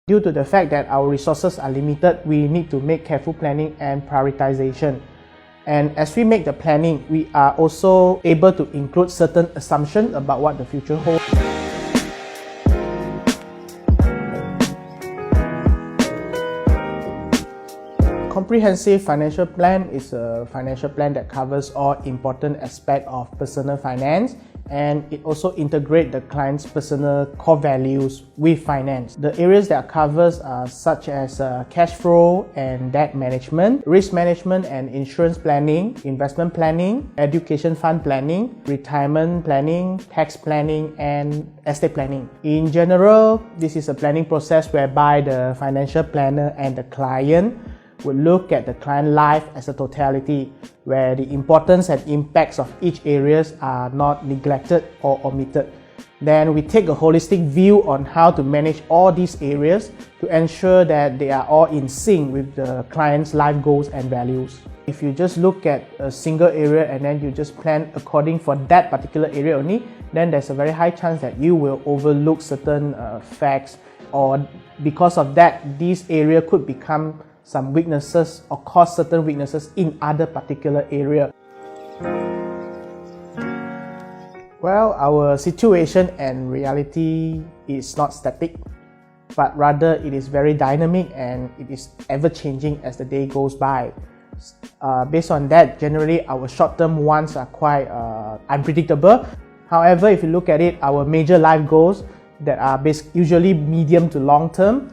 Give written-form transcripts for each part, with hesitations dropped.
Due to the fact that our resources are limited, we need to make careful planning and prioritization. And as we make the planning, we are also able to include certain assumptions about what the future holds. Comprehensive financial plan is a financial plan that covers all important aspects of personal finance, and it also integrates the client's personal core values with finance. The areas that covers are such as cash flow and debt management, risk management and insurance planning, investment planning, education fund planning, retirement planning, tax planning, and estate planning. In general, this is a planning process whereby the financial planner and the client would look at the client life as a totality, where the importance and impacts of each areas are not neglected or omitted. Then we take a holistic view on how to manage all these areas to ensure that they are all in sync with the client's life goals and values. If you just look at a single area and then you just plan according for that particular area only, then there's a very high chance that you will overlook certain facts, or because of that, this area could become some weaknesses or cause certain weaknesses in other particular area. Well, our situation and reality is not static, but rather it is very dynamic and it is ever changing as the day goes by. Based on that, generally our short-term wants are quite unpredictable. However, if you look at it, our major life goals that are usually medium to long term,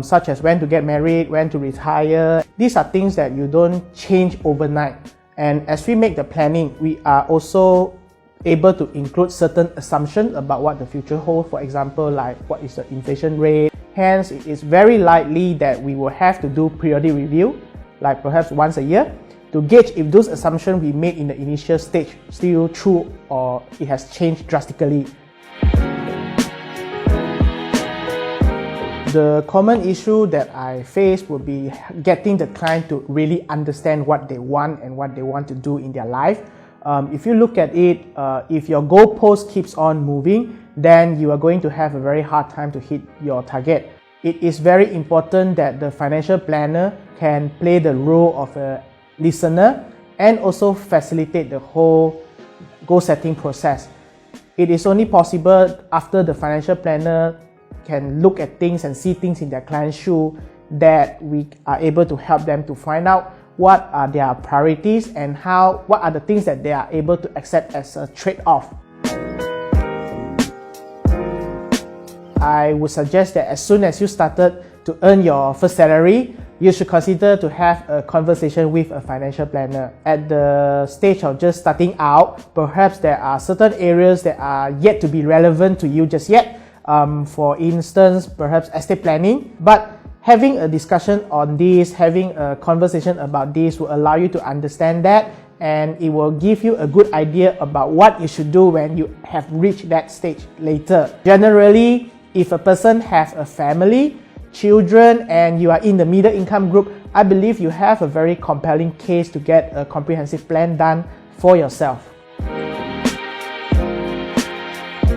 such as when to get married, when to retire. These are things that you don't change overnight. And as we make the planning, we are also able to include certain assumptions about what the future holds. For example, like what is the inflation rate. Hence, it is very likely that we will have to do periodic review, like perhaps once a year, to gauge if those assumptions we made in the initial stage still true or it has changed drastically. The common issue that I face would be getting the client to really understand what they want and what they want to do in their life. If you look at it, if your goalpost keeps on moving, then you are going to have a very hard time to hit your target. It is very important that the financial planner can play the role of a listener and also facilitate the whole goal setting process. It is only possible after the financial planner can look at things and see things in their client's shoe that we are able to help them to find out what are their priorities and what are the things that they are able to accept as a trade-off. I would suggest that as soon as you started to earn your first salary, you should consider to have a conversation with a financial planner. At the stage of just starting out, perhaps there are certain areas that are yet to be relevant to you just yet. For instance, perhaps estate planning, but having a discussion on this, having a conversation about this will allow you to understand that, and it will give you a good idea about what you should do when you have reached that stage later. Generally, if a person has a family, children, and you are in the middle income group, I believe you have a very compelling case to get a comprehensive plan done for yourself.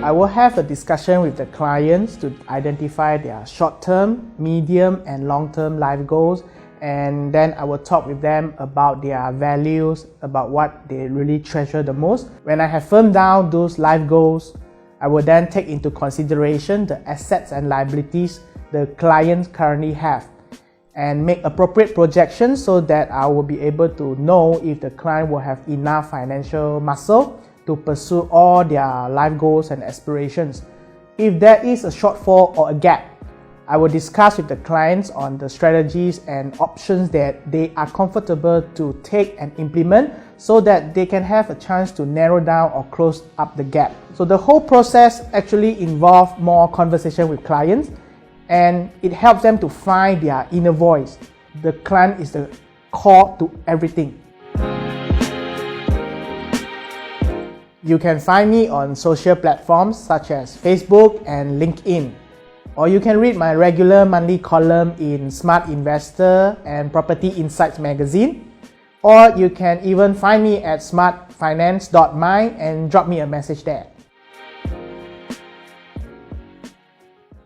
I will have a discussion with the clients to identify their short-term, medium, and long-term life goals, and then I will talk with them about their values, about what they really treasure the most. When I have firmed down those life goals, I will then take into consideration the assets and liabilities the clients currently have and make appropriate projections so that I will be able to know if the client will have enough financial muscle to pursue all their life goals and aspirations. If there is a shortfall or a gap, I will discuss with the clients on the strategies and options that they are comfortable to take and implement so that they can have a chance to narrow down or close up the gap. So the whole process actually involves more conversation with clients, and it helps them to find their inner voice. The client is the core to everything. You can find me on social platforms such as Facebook and LinkedIn. Or you can read my regular monthly column in Smart Investor and Property Insights magazine. Or you can even find me at SmartFinance.my and drop me a message there.